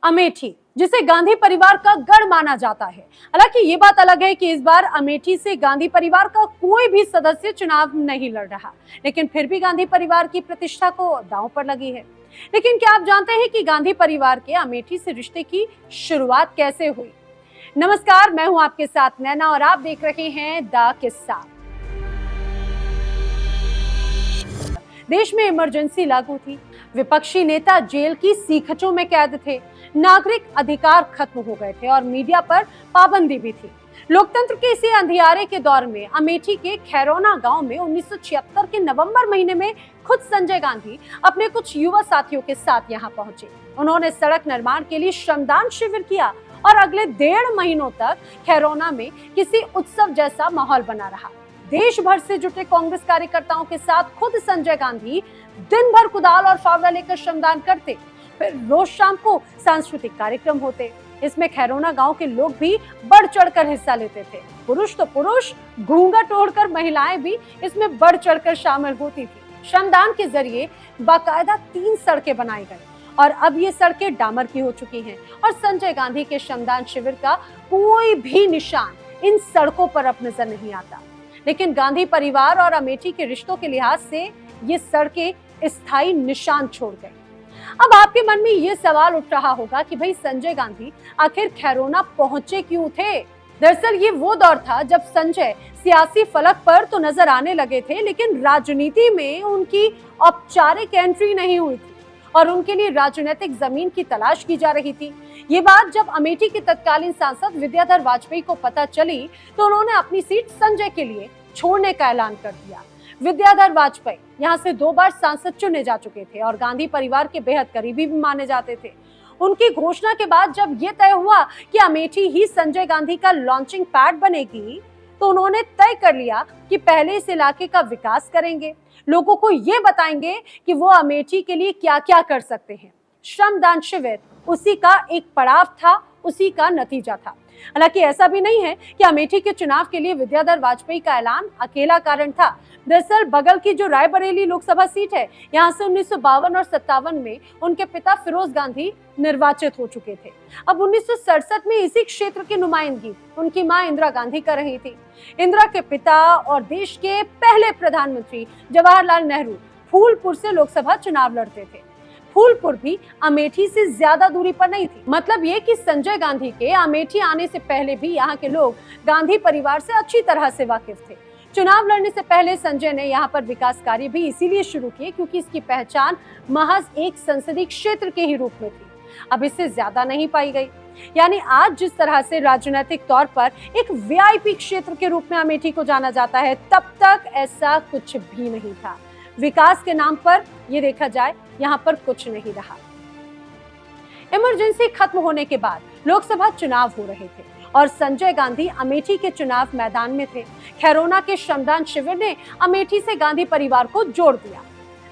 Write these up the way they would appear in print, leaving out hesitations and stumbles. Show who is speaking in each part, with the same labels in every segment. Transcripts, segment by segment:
Speaker 1: अमेठी, जिसे गांधी परिवार का गढ़ माना जाता है। हालांकि ये बात अलग है कि इस बार अमेठी से गांधी परिवार का कोई भी सदस्य चुनाव नहीं लड़ रहा, लेकिन फिर भी गांधी परिवार की प्रतिष्ठा को दांव पर लगी है। लेकिन क्या आप जानते हैं कि गांधी परिवार के अमेठी से रिश्ते की शुरुआत कैसे हुई? नमस्कार, मैं हूं आपके साथ नैना और आप देख रहे हैं द किस्सा। देश में इमरजेंसी लागू थी, विपक्षी नेता जेल की सीखचों में कैद थे, नागरिक अधिकार खत्म हो गए थे और मीडिया पर पाबंदी भी थी। लोकतंत्र के इसी अंधियारे के दौर में अमेठी के खैरोना गांव में 1976 के नवंबर महीने में खुद संजय गांधी अपने कुछ युवा साथियों के साथ यहां पहुंचे। उन्होंने सड़क निर्माण के लिए श्रमदान शिविर किया और अगले 1.5 महीनों तक खैरोना में किसी उत्सव जैसा माहौल बना रहा। देश भर से जुटे कांग्रेस कार्यकर्ताओं के साथ खुद संजय गांधी दिन भर कुदाल और फावड़ा लेकर श्रमदान करते। फिर रोज शाम को सांस्कृतिक कार्यक्रम होते। इसमें खैरोना गांव के लोग भी बढ़ चढ़कर हिस्सा लेते थे। पुरुष तो पुरुष, घूंघट ओढ़कर महिलाएं भी इसमें बढ़ चढ़कर शामिल होती थी। श्रमदान के जरिए बाकायदा 3 सड़कें बनाई गई और अब ये सड़कें डामर की हो चुकी हैं और संजय गांधी के श्रमदान शिविर का कोई भी निशान इन सड़कों पर अब नजर नहीं आता। लेकिन गांधी परिवार और अमेठी के रिश्तों के लिहाज से ये सड़कें स्थायी निशान छोड़ गई। अब आपके मन में ये सवाल उठ रहा होगा कि भाई संजय गांधी आखिर खैरोना पहुंचे क्यों थे? दरअसल ये वो दौर था जब संजय सियासी फलक पर तो नजर आने लगे थे, लेकिन राजनीति में उनकी औपचारिक एंट्री नहीं हुई थी और उनके लिए राजनीतिक जमीन की तलाश की जा रही थी। ये बात जब अमेठी के तत्कालीन सांसद विद्याधर वाजपेयी को पता चली तो उन्होंने अपनी सीट संजय के लिए छोड़ने का ऐलान कर दिया। विद्याधर वाजपेयी यहाँ से 2 बार सांसद चुने जा चुके थे और गांधी परिवार के बेहद करीबी भी माने जाते थे। उनकी घोषणा के बाद जब ये तय हुआ कि अमेठी ही संजय गांधी का लॉन्चिंग पैड बनेगी, तो उन्होंने तय कर लिया कि पहले इस इलाके का विकास करेंगे, लोगों को ये बताएंगे कि वो अमेठी के लिए क्या क्या कर सकते हैं। श्रमदान शिविर उसी का एक पड़ाव था, उसी का नतीजा था। हालांकि ऐसा भी नहीं है कि अमेठी के चुनाव के लिए विद्याधर वाजपेयी का ऐलान अकेला कारण था। दरअसल बगल की जो रायबरेली लोकसभा सीट है, यहाँ से 1952 और 57 में उनके पिता फिरोज गांधी निर्वाचित हो चुके थे। अब 1967 में इसी क्षेत्र की नुमाइंदगी उनकी मां इंदिरा गांधी कर रही थी। इंदिरा के पिता और देश के पहले प्रधानमंत्री जवाहरलाल नेहरू फूलपुर से लोकसभा चुनाव लड़ते थे। फूलपुर भी अमेठी से ज्यादा दूरी पर नहीं थी। मतलब ये कि संजय गांधी के अमेठी आने से पहले भी यहाँ के लोग गांधी परिवार से अच्छी तरह से वाकिफ थे। चुनाव लड़ने से पहले संजय ने यहाँ पर विकास कार्य भी इसीलिए शुरू किए क्योंकि इसकी पहचान महज एक संसदीय क्षेत्र के ही रूप में थी, अब इससे ज्यादा नहीं पाई गई। यानी आज जिस तरह से राजनीतिक तौर पर एक वीआईपी क्षेत्र के रूप में अमेठी को जाना जाता है, तब तक ऐसा कुछ भी नहीं था। विकास के नाम पर ये देखा जाए यहाँ पर कुछ नहीं रहा। इमरजेंसी खत्म होने के बाद लोकसभा चुनाव हो रहे थे और संजय गांधी अमेठी के चुनाव मैदान में थे। खैरोना के श्रमदान शिविर ने अमेठी से गांधी परिवार को जोड़ दिया।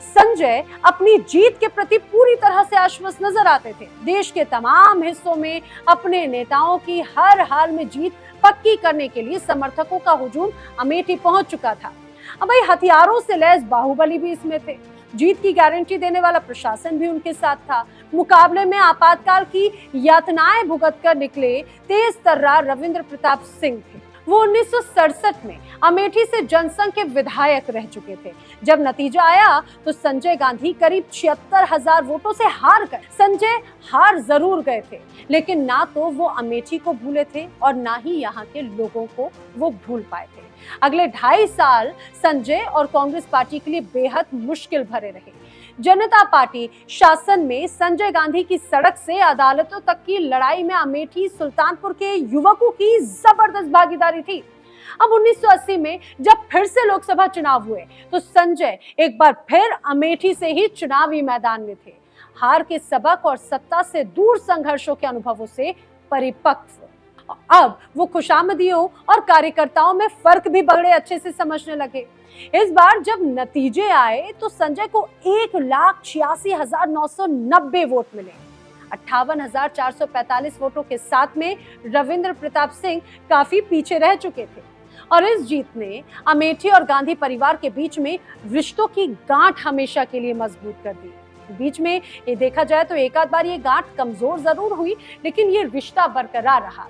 Speaker 1: संजय अपनी जीत के प्रति पूरी तरह से आश्वस्त नजर आते थे। देश के तमाम हिस्सों में अपने नेताओं की हर हाल में जीत पक्की करने के लिए समर्थकों का हुजूम अमेठी पहुंच चुका था। अब भाई हथियारों से लैस बाहुबली भी इसमें थे। जीत की गारंटी देने वाला प्रशासन भी उनके साथ था। मुकाबले में आपातकाल की यातनाएं भुगत कर निकले तेज तर्रार रविंद्र प्रताप सिंह थे। वो 1967 में अमेठी से जनसंघ के विधायक रह चुके थे। जब नतीजा आया तो संजय गांधी करीब 76,000 वोटों से हार गए। संजय हार जरूर गए थे, लेकिन ना तो वो अमेठी को भूले थे और ना ही यहाँ के लोगों को वो भूल पाए थे। अगले 2.5 साल संजय और कांग्रेस पार्टी के लिए बेहद मुश्किल भरे रहे। जनता पार्टी शासन में संजय गांधी की सड़क से अदालतों तक की लड़ाई में अमेठी सुल्तानपुर के युवकों की जबरदस्त भागीदारी थी। अब 1980 में जब फिर से लोकसभा चुनाव हुए तो संजय एक बार फिर अमेठी से ही चुनावी मैदान में थे। हार के सबक और सत्ता से दूर संघर्षों के अनुभवों से परिपक्व अब वो खुशामदियों और कार्यकर्ताओं में फर्क भी बड़े अच्छे से समझने लगे। इस बार जब नतीजे आए तो संजय को 1,86,990 वोट मिले। 58,445 वोटों के साथ में रविंद्र प्रताप सिंह काफी पीछे रह चुके थे और इस जीत ने अमेठी और गांधी परिवार के बीच में रिश्तों की गांठ हमेशा के लिए मजबूत कर दी। बीच में ये देखा जाए तो एक आध बार ये गांठ कमजोर जरूर हुई, लेकिन ये रिश्ता बरकरार रहा।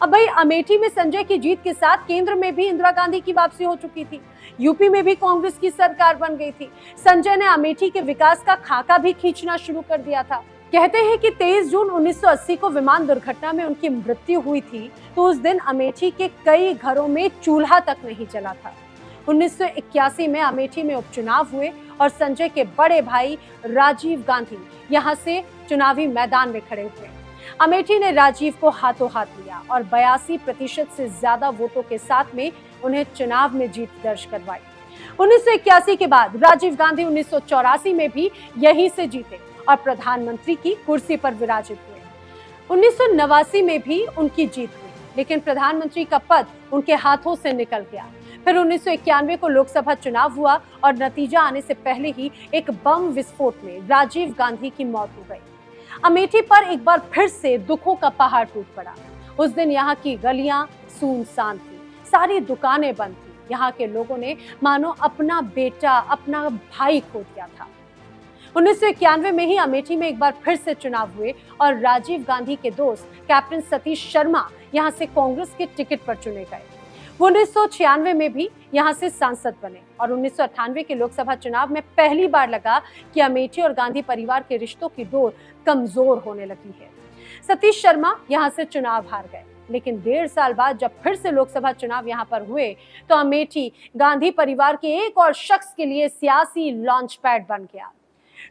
Speaker 1: अब भाई अमेठी में संजय की जीत के साथ केंद्र में भी इंदिरा गांधी की वापसी हो चुकी थी, यूपी में भी कांग्रेस की सरकार बन गई थी। संजय ने अमेठी के विकास का खाका भी खींचना शुरू कर दिया था। कहते हैं कि 23 जून 1980 को विमान दुर्घटना में उनकी मृत्यु हुई थी, तो उस दिन अमेठी के कई घरों में चूल्हा तक नहीं जला था। 1981 में अमेठी में उपचुनाव हुए और संजय के बड़े भाई राजीव गांधी यहां से चुनावी मैदान में खड़े हुए। अमेठी ने राजीव को हाथों हाथ लिया और 82% से ज्यादा वोटों के साथ में उन्हें चुनाव में जीत दर्ज करवाई। 1981 के बाद राजीव गांधी 1984 में भी यहीं से जीते और प्रधानमंत्री की कुर्सी पर विराजित हुए। 1989 में भी उनकी जीत हुई, लेकिन प्रधानमंत्री का पद उनके हाथों से निकल गया। फिर 1991 को लोकसभा चुनाव हुआ और नतीजा आने से पहले ही एक बम विस्फोट में राजीव गांधी की मौत हो गई। अमेठी पर एक बार फिर से दुखों का पहाड़ टूट पड़ा। उस दिन यहाँ की गलियां सुनसान थी, सारी दुकानें बंद थी। यहाँ के लोगों ने मानो अपना बेटा, अपना भाई खो दिया था। 1991 में ही अमेठी में एक बार फिर से चुनाव हुए और राजीव गांधी के दोस्त कैप्टन सतीश शर्मा यहाँ से कांग्रेस के टिकट पर चुने गए। वो 1996 में भी यहाँ से सांसद बने और 1998 के लोकसभा चुनाव में पहली बार लगा कि अमेठी और गांधी परिवार के रिश्तों की डोर कमजोर होने लगी है। सतीश शर्मा यहाँ से चुनाव हार गए, लेकिन 1.5 साल बाद जब फिर से लोकसभा चुनाव यहाँ पर हुए तो अमेठी गांधी परिवार के एक और शख्स के लिए सियासी लॉन्च पैड बन गया।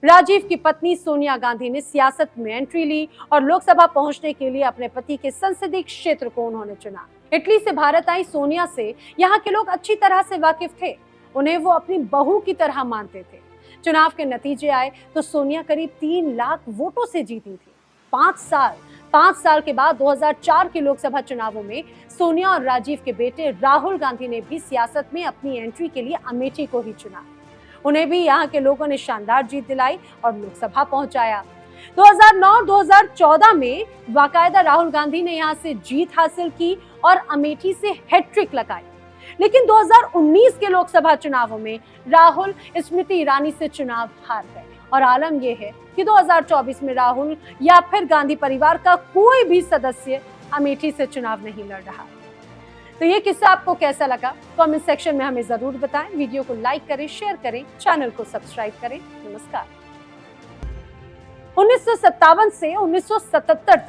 Speaker 1: राजीव की पत्नी सोनिया गांधी ने सियासत में एंट्री ली और लोकसभा पहुंचने के लिए अपने पति के संसदीय क्षेत्र को उन्होंने चुना। इटली से भारत आई सोनिया से यहाँ के लोग अच्छी तरह से वाकिफ थे, उन्हें वो अपनी बहू की तरह मानते थे। चुनाव के नतीजे आए तो सोनिया करीब 3 लाख वोटों से जीती थी। 5 साल के बाद 2004 के लोकसभा चुनावों में सोनिया और राजीव के बेटे राहुल गांधी ने भी सियासत में अपनी एंट्री के लिए अमेठी को ही चुना। उन्हें भी यहाँ के लोगों ने शानदार जीत दिलाई और लोकसभा पहुंचाया। 2009-2014 में बाकायदा राहुल गांधी ने यहाँ से जीत हासिल की और अमेठी से हैट्रिक लगाई, लेकिन 2019 के लोकसभा चुनावों में राहुल स्मृति ईरानी से चुनाव हार गए और आलम यह है कि 2024 में राहुल या फिर गांधी परिवार का कोई भी सदस्य अमेठी से चुनाव नहीं लड़ रहा। तो ये किस्सा आपको कैसा लगा कमेंट सेक्शन में हमें जरूर बताएं। वीडियो को लाइक करें, शेयर करें, चैनल को सब्सक्राइब करें। नमस्कार। 1957 से 1977 तक